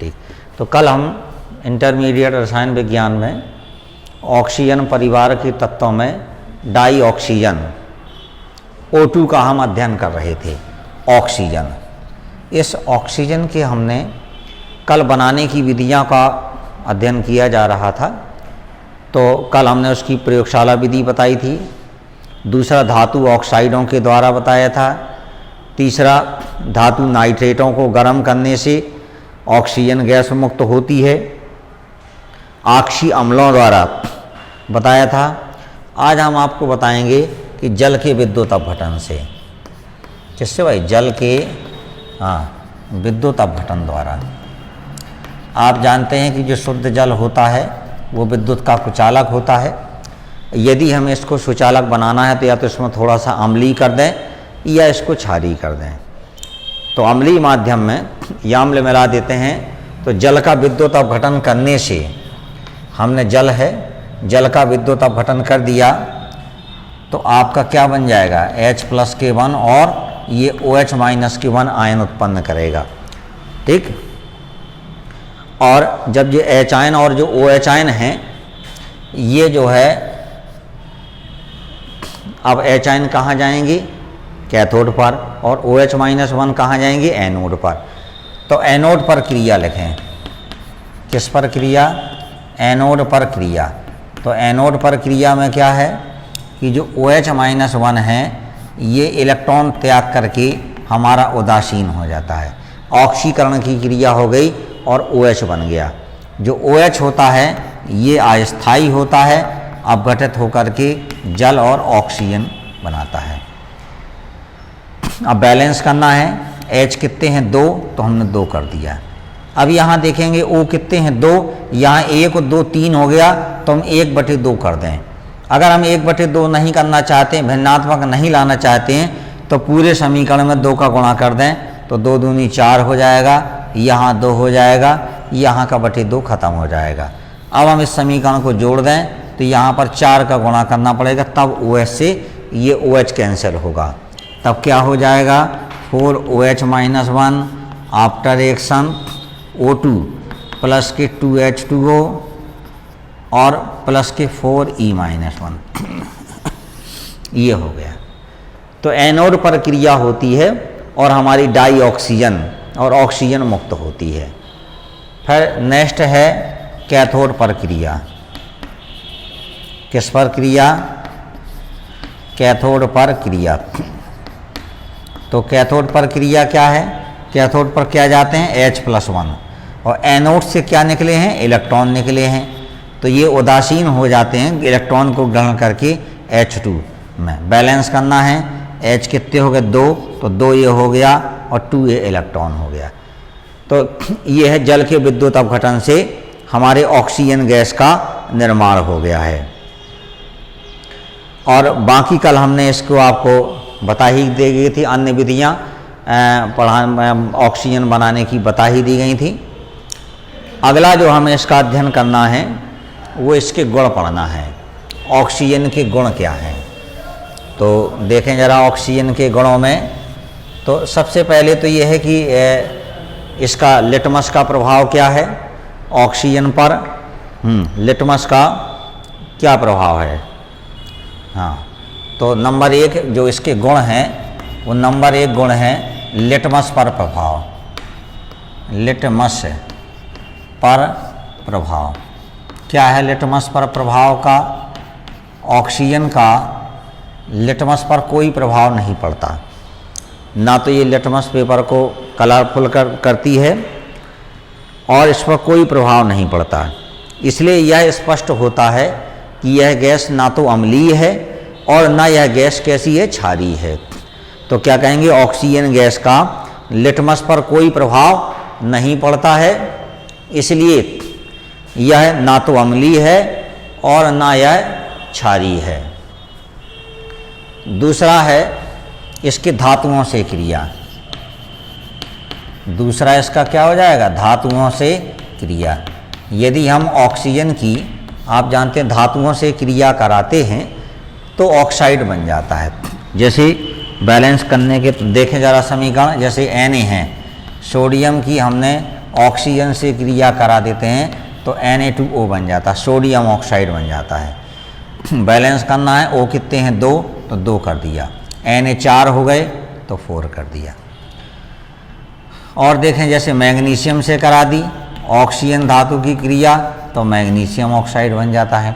ठीक, तो कल हम इंटरमीडिएट रसायन विज्ञान में ऑक्सीजन परिवार के तत्वों में डाई ऑक्सीजन O2 का हम अध्ययन कर रहे थे। ऑक्सीजन, इस ऑक्सीजन के हमने कल बनाने की विधियां का अध्ययन किया जा रहा था। तो कल हमने उसकी प्रयोगशाला विधि बताई थी, दूसरा धातु ऑक्साइडों के द्वारा बताया था, तीसरा धातु नाइट्रेटों को गर्म करने से ऑक्सीजन गैस मुक्त होती है, आक्षी अम्लों द्वारा बताया था। आज हम आपको बताएंगे कि जल के विद्युत अपघटन से, किससे भाई? जल के विद्युत अपघटन द्वारा। आप जानते हैं कि जो शुद्ध जल होता है वो विद्युत का कुचालक होता है। यदि हमें इसको सुचालक बनाना है तो या तो इसमें थोड़ा सा अम्लीय कर दें या इसको क्षारीय कर दें। तो अम्लीय माध्यम में या अम्ल मिला देते हैं तो जल का विद्युत अपघटन करने से, हमने जल है, जल का विद्युत अपघटन कर दिया तो आपका क्या बन जाएगा? H+K1 और ये OH-K1 आयन उत्पन्न करेगा, ठीक। और जब ये H आयन और जो OH आयन हैं ये जो है, अब H आयन कहाँ जाएंगे? कैथोड पर, और OH-1 कहाँ जाएंगे? एनोड पर। तो एनोड पर क्रिया लिखें। किस पर क्रिया? एनोड पर क्रिया। तो एनोड पर क्रिया में क्या है कि जो OH-1 है ये इलेक्ट्रॉन त्याग करके हमारा उदासीन हो जाता है, ऑक्सीकरण की क्रिया हो गई और OH बन गया। जो OH होता है ये अस्थायी होता है, अपघटित होकर के जल और ऑक्सीजन बनाता है। अब बैलेंस करना है, H कितने हैं? 2, तो हमने 2 कर दिया। अब यहाँ देखेंगे O कितने हैं? 2, यहाँ 1 और 2 3 हो गया तो हम 1/2 कर दें। अगर हम 1/2 नहीं करना चाहते हैं, भिन्नात्मक नहीं लाना चाहते हैं, तो पूरे समीकरण में 2 का गुणा कर दें तो 2 दूनी 4 हो जाएगा, यहाँ 2 हो जाएगा, यहाँ का 2 खत्म हो जाएगा। अब हम इस समीकरण को जोड़ दें तो यहाँ पर 4 का गुणा करना पड़ेगा, तब OH से ये OH कैंसिल होगा। तब क्या हो जाएगा? 4OH-1 after reaction O2 plus के 2H2O और प्लस के 4E-1 ये हो गया। तो एनोड पर क्रिया होती है और हमारी डाई ऑक्सीजन और ऑक्सीजन मुक्त होती है। फिर नेक्स्ट है कैथोड पर क्रिया। किस पर क्रिया? कैथोड पर क्रिया। तो कैथोड पर क्रिया क्या है? कैथोड पर क्या जाते हैं? H+1, और एनोड से क्या निकले हैं? इलेक्ट्रॉन निकले हैं। तो ये उदासीन हो जाते हैं इलेक्ट्रॉन को ग्रहण करके H2 में। बैलेंस करना है, H कितने हो गए? 2, तो 2 ये हो गया और 2 ये इलेक्ट्रॉन हो गया। तो ये है जल के विद्युत अपघटन से हमारे ऑक्सीजन गैस का निर्माण हो गया है। और बाकी कल हमने इसको आपको बता ही दे गई थी, अन्य विधियाँ ऑक्सीजन बनाने की बता ही दी गई थी। अगला जो हमें इसका अध्ययन करना है वो इसके गुण पढ़ना है। ऑक्सीजन के गुण क्या हैं? तो देखें ज़रा ऑक्सीजन के गुणों में। तो सबसे पहले तो ये है कि इसका लिटमस का प्रभाव क्या है ऑक्सीजन पर। लिटमस का क्या प्रभाव है? हाँ, तो नंबर 1 जो इसके गुण हैं वो नंबर 1 गुण है लिटमस पर प्रभाव। लिटमस पर प्रभाव क्या है? लिटमस पर प्रभाव का, ऑक्सीजन का लिटमस पर कोई प्रभाव नहीं पड़ता। ना तो ये लिटमस पेपर को कलरफुल करती है और इस पर कोई प्रभाव नहीं पड़ता। इसलिए यह स्पष्ट होता है कि यह गैस ना तो अम्लीय है और ना यह गैस कैसी है? क्षारीय है। तो क्या कहेंगे? ऑक्सीजन गैस का लिटमस पर कोई प्रभाव नहीं पड़ता है, इसलिए यह ना तो अम्लीय है और ना यह क्षारीय है। दूसरा है इसके धातुओं से क्रिया। दूसरा इसका क्या हो जाएगा? धातुओं से क्रिया। यदि हम ऑक्सीजन की, आप जानते हैं, धातुओं से क्रिया कराते हैं तो ऑक्साइड बन जाता है। जैसे बैलेंस करने के देखें ज़रा समीकरण, जैसे Na है, सोडियम की हमने ऑक्सीजन से क्रिया करा देते हैं तो Na2O बन जाता है, सोडियम ऑक्साइड बन जाता है। बैलेंस करना है, O कितने हैं 2 तो 2 कर दिया, Na 4 हो गए तो 4 कर दिया। और देखें जैसे मैग्नीशियम से करा दी ऑक्सीजन धातु की क्रिया तो मैग्नीशियम ऑक्साइड बन जाता है।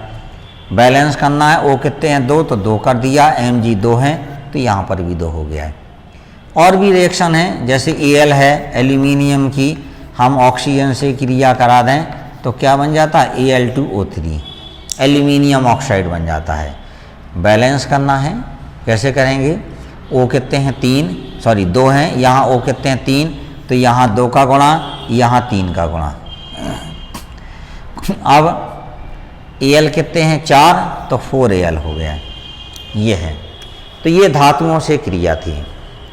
बैलेंस करना है, O कितने हैं 2 तो 2 कर दिया, Mg 2 हैं तो यहाँ पर भी 2 हो गया है। और भी रिएक्शन है जैसे Al है एल्यूमिनियम की, हम ऑक्सीजन से क्रिया करा दें तो क्या बन जाता है Al2O3, एल्यूमिनियम ऑक्साइड बन जाता है। बैलेंस करना है, कैसे करेंगे, O कितने हैं 2 हैं, यहाँ O कितने हैं 3 तो यहाँ 2 का गुणा, यहाँ 3 का गुणा। अब Al कितने हैं 4 तो 4Al हो गया, ये है। तो ये धातुओं से क्रिया थी।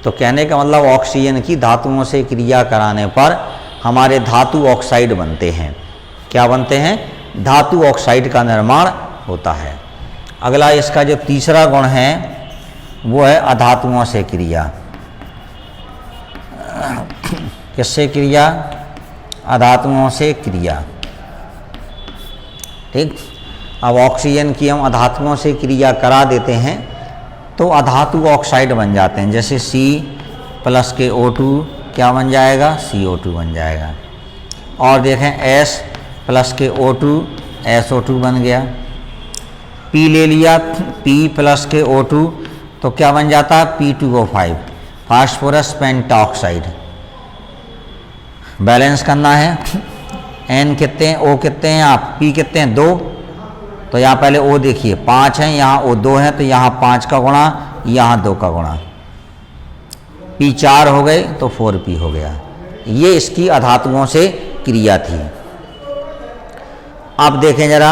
तो कहने का मतलब ऑक्सीजन की धातुओं से क्रिया कराने पर हमारे धातु ऑक्साइड बनते हैं। क्या बनते हैं, धातु ऑक्साइड का निर्माण होता है। अगला इसका जो तीसरा गुण है वो है अधातुओं से क्रिया। किससे क्रिया, अधातुओं से क्रिया। ठीक, अब ऑक्सीजन की हम अधातुओं से क्रिया करा देते हैं तो अधातु ऑक्साइड बन जाते हैं। जैसे C+ के O2 क्या बन जाएगा, CO2 बन जाएगा। और देखें S+ के O2 SO2 बन गया। P ले लिया, P+ के O2 तो क्या बन जाता है P2O5, फास्फोरस पेंटाऑक्साइड। बैलेंस करना है, N कितने हैं, O कितने हैं, आप P कितने हैं 2 तो यहाँ पहले O देखिए 5 हैं, यहाँ O 2 है तो यहाँ 5 का गुणा, यहाँ 2 का गुणा, P 4 हो गए तो 4P हो गया। ये इसकी अधातुओं से क्रिया थी। अब देखें जरा,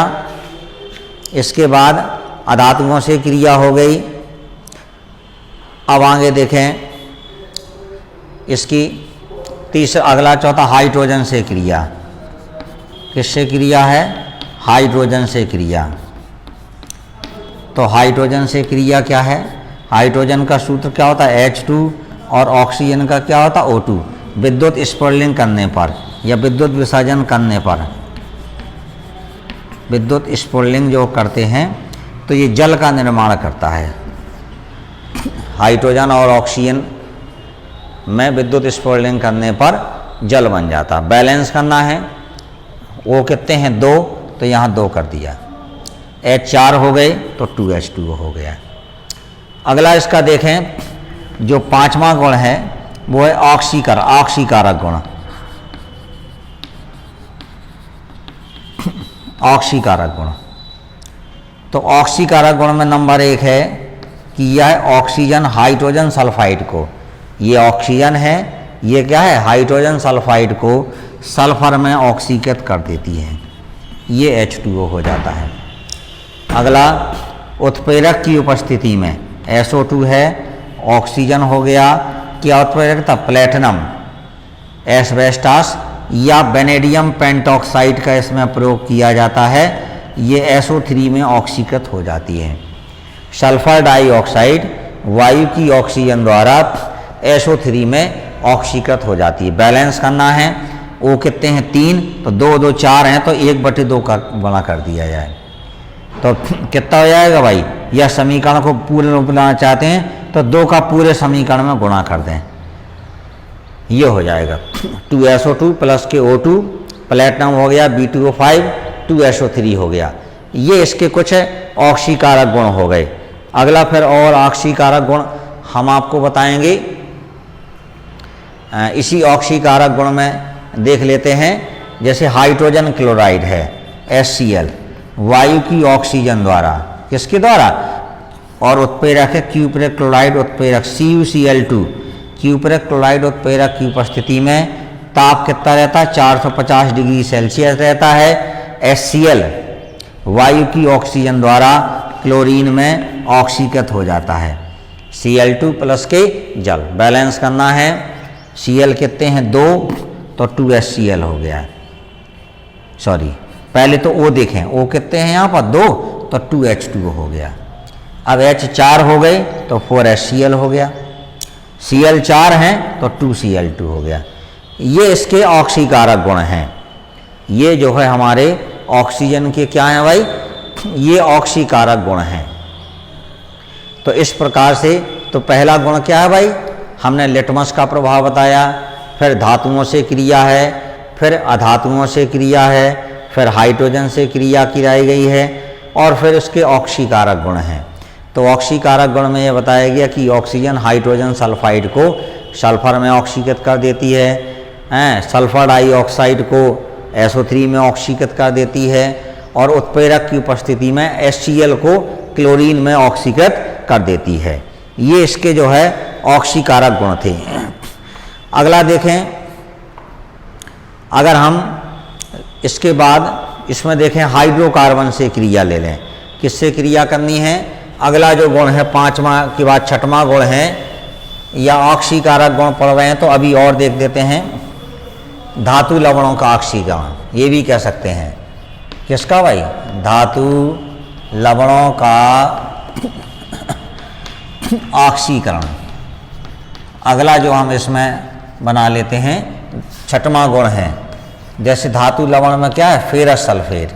इसके बाद अधातुओं से क्रिया हो गई। अब आगे देखें इसकी अगला चौथा हाइड्रोजन से क्रिया। किससे क्रिया है, हाइड्रोजन से क्रिया। तो हाइड्रोजन से क्रिया क्या है, हाइड्रोजन का सूत्र क्या होता है H2 और ऑक्सीजन का क्या होता है O2। विद्युत स्फुरलिंग करने पर या विद्युत विसर्जन करने पर, विद्युत स्फुरलिंग जो करते हैं तो ये जल का निर्माण करता है। हाइड्रोजन और ऑक्सीजन में विद्युत स्फुरलिंग करने पर जल बन जाता। बैलेंस करना है, O कितने हैं 2 तो यहाँ 2 कर दिया, H 4 हो गए तो 2H2O हो गया। अगला इसका देखें जो 5वां गुण है वो है ऑक्सीकारक गुण। ऑक्सीकारक गुण, तो ऑक्सीकारक गुण में नंबर 1 है कि यह ऑक्सीजन हाइड्रोजन सल्फाइड को, ये ऑक्सीजन है, ये क्या है हाइड्रोजन सल्फाइड को सल्फर में ऑक्सीकृत कर देती है, ये H2O हो जाता है। अगला उत्प्रेरक की उपस्थिति में SO2 है, ऑक्सीजन हो गया, क्या उत्प्रेरक था प्लेटिनम, एस्बेस्टास या वेनेडियम पेंटॉक्साइड का इसमें प्रयोग किया जाता है, ये SO3 में ऑक्सीकृत हो जाती है। सल्फर डाइऑक्साइड वायु की ऑक्सीजन द्वारा SO3 में ऑक्सीकृत हो जाती है। बैलेंस करना है, O कितने हैं 3 तो 2 2 4 हैं तो 1/2 का गुणा कर दिया जाए तो कितना हो जाएगा भाई। यह समीकरण को पूरे रूप में लाना चाहते हैं तो 2 का पूरे समीकरण में गुणा कर दें, ये हो जाएगा 2SO2 प्लस के O2, प्लेटिनम हो गया B2O5, 2SO3 हो गया। ये इसके कुछ ऑक्सीकारक गुण हो गए। अगला फिर और ऑक्सीकारक गुण हम आपको बताएंगे। इसी ऑक्सीकारक गुण में देख लेते हैं, जैसे हाइड्रोजन क्लोराइड है HCl, वायु की ऑक्सीजन द्वारा, किसके द्वारा, और उत्प्रेरक है क्यूप्रिक क्लोराइड उत्प्रेरक CuCl2, क्यूप्रिक क्लोराइड उत्प्रेरक की उपस्थिति में ताप कितना रहता है 450 डिग्री सेल्सियस रहता है। HCl वायु की ऑक्सीजन द्वारा क्लोरीन में ऑक्सीकृत हो जाता है, Cl2 प्लस के जल। बैलेंस करना है, Cl कितने हैं 2 तो 2HCl हो गया। सॉरी पहले तो O देखें, O कितने हैं यहाँ पर 2 तो 2H2O हो गया। अब H 4 हो गए तो 4HCl हो गया, Cl 4 हैं तो 2Cl2 हो गया। ये इसके ऑक्सीकारक गुण हैं। ये जो है हमारे ऑक्सीजन के क्या हैं भाई, ये ऑक्सीकारक गुण हैं। तो इस प्रकार से तो पहला गुण क्या है भाई, हमने लिटमस का प्रभाव बताया, फिर धातुओं से क्रिया है, फिर अधातुओं से क्रिया है, फिर हाइड्रोजन से क्रिया कराई गई है, और फिर उसके ऑक्सीकारक गुण हैं। तो ऑक्सीकारक गुण में ये बताया गया कि ऑक्सीजन हाइड्रोजन सल्फाइड को सल्फर में ऑक्सीकृत कर देती है, सल्फर डाइऑक्साइड को SO3 में ऑक्सीकृत कर देती है, और उत्प्रेरक की उपस्थिति में HCl को क्लोरीन में ऑक्सीकृत कर देती है। ये इसके जो है ऑक्सीकारक गुण थे। अगला देखें, अगर हम इसके बाद इसमें देखें हाइड्रोकार्बन से क्रिया ले लें, किससे क्रिया करनी है। अगला जो गुण है, पांचवा के बाद छठवां गुण है, या ऑक्सीकारक गुण पढ़ रहे हैं तो अभी और देख देते हैं, धातु लवणों का ऑक्सीकरण, ये भी कह सकते हैं। किसका भाई, धातु लवणों का ऑक्सीकरण। अगला जो हम इसमें बना लेते हैं, छठवां गुण है। जैसे धातु लवण में क्या है, फेरस सल्फेट,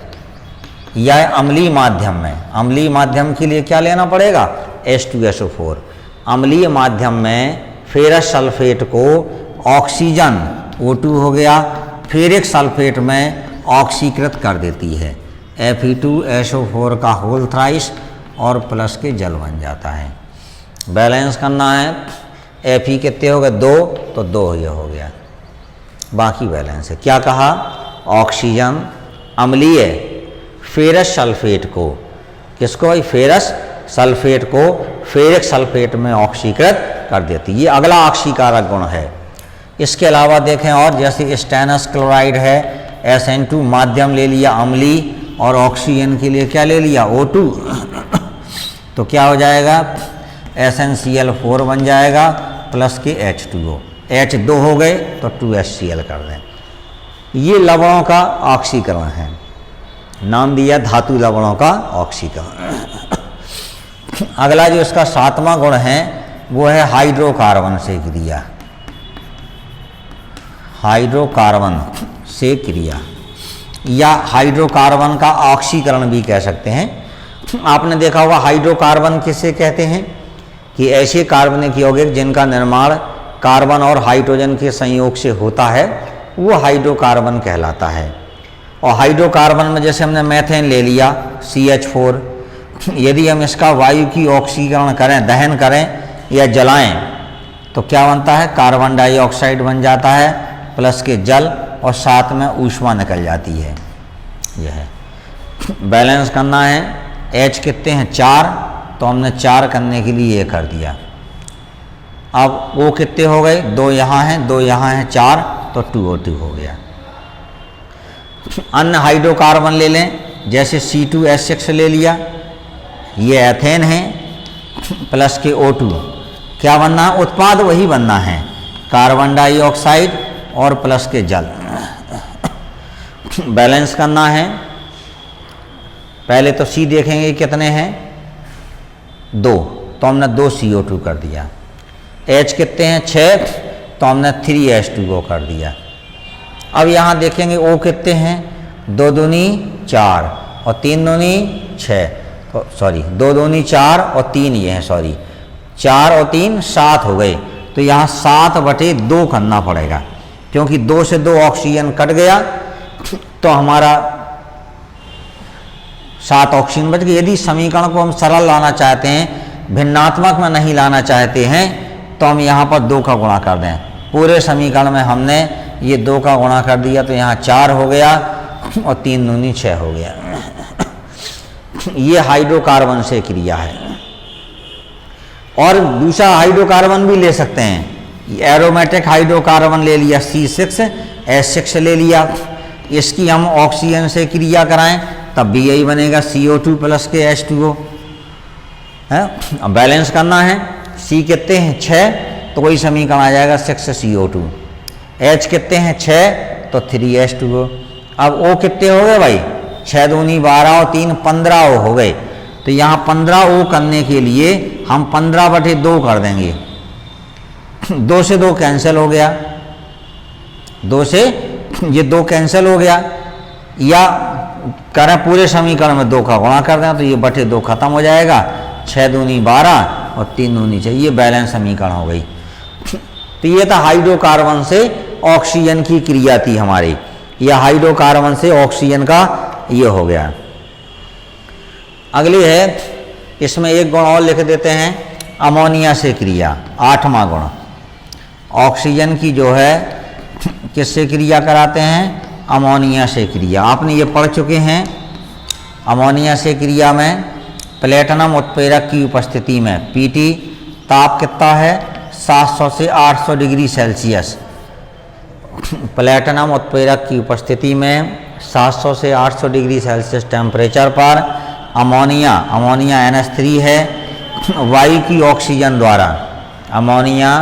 या अम्लीय माध्यम में, अम्लीय माध्यम के लिए क्या लेना पड़ेगा, H2SO4। अम्लीय माध्यम में फेरस सल्फेट को ऑक्सीजन O2 हो गया, फेरिक सल्फेट में ऑक्सीकृत कर देती है, Fe2SO4 का होल थ्राइस, और प्लस के जल बन जाता है। बैलेंस करना है, Fe कितने हो गए, 2, तो 2 ये हो गया, बाकी बैलेंस है। क्या कहा, ऑक्सीजन अम्लीय फेरस सल्फेट को, किसको भाई, फेरस सल्फेट को फेरिक सल्फेट में ऑक्सीकृत कर देती है। ये अगला ऑक्सीकारक गुण है। इसके अलावा देखें और, जैसे स्टेनस क्लोराइड है, SN2 माध्यम ले लिया अम्लीय, और ऑक्सीजन के लिए क्या ले लिया, O2 तो क्या हो जाएगा, SnCl4 बन जाएगा, प्लस के H2O, H2 हो गए तो 2HCl कर दें। ये लवणों का ऑक्सीकरण है, नाम दिया धातु लवणों का ऑक्सीकरण। अगला जो इसका सातवां गुण है वो है हाइड्रोकार्बन से क्रिया, हाइड्रोकार्बन से क्रिया, या हाइड्रोकार्बन का ऑक्सीकरण भी कह सकते हैं। आपने देखा होगा हाइड्रोकार्बन किसे कहते हैं, कि ऐसे कार्बनिक यौगिक जिनका निर्माण कार्बन और हाइड्रोजन के संयोग से होता है, वो हाइड्रोकार्बन कहलाता है। और हाइड्रोकार्बन में जैसे हमने मेथेन ले लिया CH4, यदि हम इसका वायु की ऑक्सीकरण करें, दहन करें या जलाएं, तो क्या बनता है, कार्बन डाइऑक्साइड बन जाता है, प्लस के जल, और साथ में ऊष्मा निकल जाती है। यह है, बैलेंस करना है। H कितने हैं, 4, तो हमने 4 करने के लिए ये कर दिया। अब O कितने हो गए, 2 यहाँ हैं, 2 यहाँ हैं, 4, तो 2O2 हो गया। अन्य हाइड्रोकार्बन ले लें, जैसे C2H6 ले लिया, ये एथेन है, प्लस के O2, क्या बनना है, उत्पाद वही बनना है, कार्बन डाइऑक्साइड और प्लस के जल। बैलेंस करना है। पहले तो C देखेंगे कितने हैं, 2, तो हमने 2 CO2 कर दिया। H कितने हैं, 6, तो हमने 3H2O कर दिया। अब यहाँ देखेंगे O कितने हैं, 2 दूनी 4 और 3 दूनी 6, तो सॉरी 2 दूनी 4 और 3 ये हैं, सॉरी 4 और 3 7 हो गए। तो यहाँ 7/2 करना पड़ेगा, क्योंकि 2 से 2 ऑक्सीजन कट गया तो हमारा 7 ऑक्सीजन बच गए। यदि समीकरण को हम सरल लाना चाहते हैं, भिन्नात्मक में नहीं लाना चाहते हैं, तो हम यहाँ पर 2 का गुणा कर दें। पूरे समीकरण में हमने ये 2 का गुणा कर दिया, तो यहाँ 4 हो गया और 3 दूनी 6 हो गया। ये हाइड्रोकार्बन से क्रिया है। और दूसरा हाइड्रोकार्बन भी ले सकते हैं, एरोमेटिक हाइड्रोकार्बन ले लिया, C6H6 ले लिया, इसकी हम ऑक्सीजन से क्रिया कराएं तब भी यही बनेगा, CO2 प्लस के H2O है। अब बैलेंस करना है, C कितने हैं, 6, तो वही समीकरण आ जाएगा 6CO2। H कितने हैं, 6, तो 3H2O। अब O कितने हो गए भाई, 6 दूनी 12 और 3 15 O हो गए। तो यहाँ 15 O करने के लिए हम 15/2 कर देंगे, 2 से 2 कैंसिल हो गया, 2 से ये 2 कैंसिल हो गया, या करें पूरे समीकरण में 2 का गुणा कर दें तो ये बटे 2 खत्म हो जाएगा, 6 दूनी 12 और 3 दूनी 6, ये बैलेंस समीकरण हो गई। तो ये था हाइड्रोकार्बन से ऑक्सीजन की क्रिया थी हमारी, या हाइड्रोकार्बन से ऑक्सीजन का ये हो गया। अगली है, इसमें एक गुण और लिख देते हैं, अमोनिया से क्रिया, 8वां गुण। ऑक्सीजन की जो है किससे क्रिया कराते हैं? अमोनिया से क्रिया। आपने ये पढ़ चुके हैं। अमोनिया से क्रिया में प्लेटिनम उत्प्रेरक की उपस्थिति में पीटी ताप कितना है? 700 से 800 डिग्री सेल्सियस। प्लेटिनम उत्प्रेरक की उपस्थिति में 700 से 800 डिग्री सेल्सियस टेम्परेचर पर अमोनिया NH3 है, वायु की ऑक्सीजन द्वारा, अमोनिया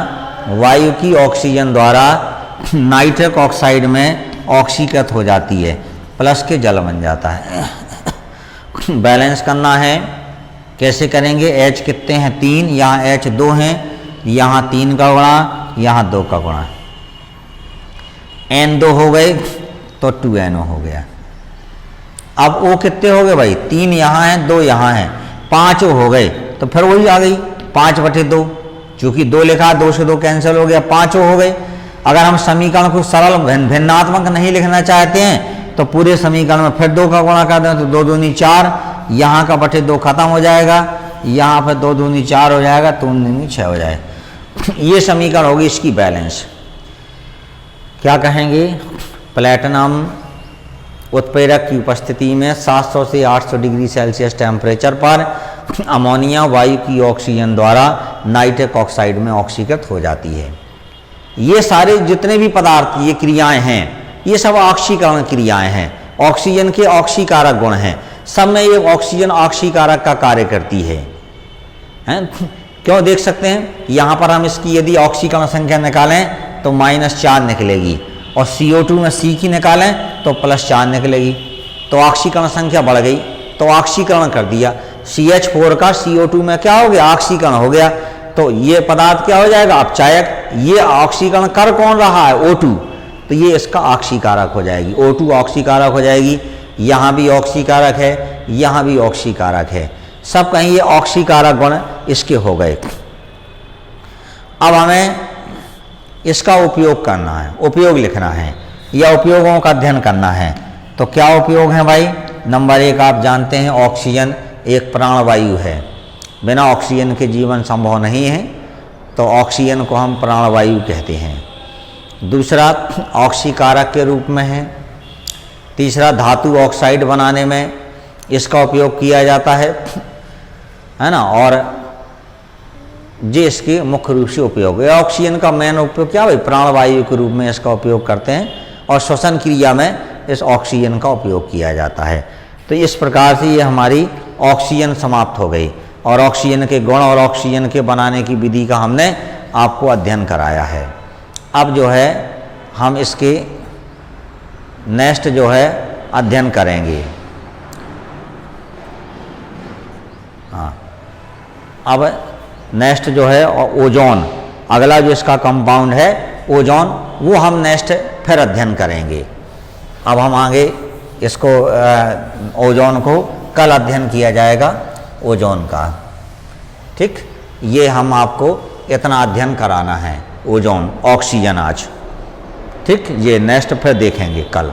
वायु की ऑक्सीजन द्वारा नाइट्रिक ऑक्साइड में ऑक्सीकृत हो जाती है, प्लस के जल बन जाता है। बैलेंस करना है, कैसे करेंगे? H कितने हैं? 3, यहाँ H 2 हैं, यहाँ 3 का गुणा, यहाँ 2 का गुणा, N 2 हो गए तो 2NO हो गया। अब O कितने हो गए भाई? 3 यहाँ हैं, 2 यहाँ हैं, 5 हो गए, तो फिर वही आ गई 5/2, चूँकि 2 लिखा, 2 से 2 कैंसिल हो गया, 5 हो गए। अगर हम समीकरण को सरल भिन्नात्मक नहीं लिखना चाहते हैं तो पूरे समीकरण में फिर 2 का गुणा कर दें तो 2 दूनी 4, यहाँ का बटे 2 खत्म हो जाएगा, यहाँ पर 2 दूनी 4 हो जाएगा, 3 दूनी 6 हो जाएगा। ये समीकरण होगी इसकी बैलेंस। क्या कहेंगे? प्लेटिनम उत्प्रेरक की उपस्थिति में 700 से 800 डिग्री सेल्सियस टेम्परेचर पर अमोनिया वायु की ऑक्सीजन द्वारा नाइट्रिक ऑक्साइड में ऑक्सीकृत हो जाती है। ये सारे जितने भी पदार्थ, ये क्रियाएं हैं, ये सब ऑक्सीकरण क्रियाएं हैं, ऑक्सीजन के ऑक्सीकारक गुण हैं, सब में ये ऑक्सीजन ऑक्सीकारक का कार्य करती है। क्यों? देख सकते हैं यहाँ पर हम इसकी यदि ऑक्सीकरण संख्या निकालें तो -4 निकलेगी, और CO2 में C की निकालें तो +4 निकलेगी, तो ऑक्सीकरण संख्या बढ़ गई, तो ऑक्सीकरण कर दिया। CH4 का CO2 में क्या हो गया? ऑक्सीकरण हो गया, तो ये पदार्थ क्या हो जाएगा? अपचायक। ये ऑक्सीकरण कर कौन रहा है? O2, तो ये इसका ऑक्सीकारक हो जाएगी, O2 ऑक्सीकारक हो जाएगी। यहाँ भी ऑक्सीकारक है, यहाँ भी ऑक्सीकारक है, सब कहीं ये ऑक्सीकारक गुण इसके हो गए। अब हमें इसका उपयोग करना है, उपयोग लिखना है, या उपयोगों का अध्ययन करना है। तो क्या उपयोग है भाई? नंबर 1 आप जानते हैं, ऑक्सीजन एक प्राणवायु है, बिना ऑक्सीजन के जीवन संभव नहीं है, तो ऑक्सीजन को हम प्राणवायु कहते हैं। दूसरा, ऑक्सीकारक के रूप में है। तीसरा, धातु ऑक्साइड बनाने में इसका उपयोग किया जाता है ना, और ये इसके मुख्य रूप से उपयोग है। ऑक्सीजन का मेन उपयोग क्या भाई? प्राणवायु के रूप में इसका उपयोग करते हैं, और श्वसन क्रिया में इस ऑक्सीजन का उपयोग किया जाता है। तो इस प्रकार से ये हमारी ऑक्सीजन समाप्त हो गई, और ऑक्सीजन के गुण और ऑक्सीजन के बनाने की विधि का हमने आपको अध्ययन कराया है। अब जो है हम इसके नेक्स्ट जो है अध्ययन करेंगे। हाँ, अब नेक्स्ट जो है ओजोन, अगला जो इसका कंपाउंड है ओजोन, वो हम नेक्स्ट फिर अध्ययन करेंगे। अब हम आगे इसको ओजोन को कल अध्ययन किया जाएगा, ओजोन का। ठीक, ये हम आपको इतना अध्ययन कराना है, ओजोन, ऑक्सीजन आज। ठीक, ये नेक्स्ट फिर देखेंगे कल।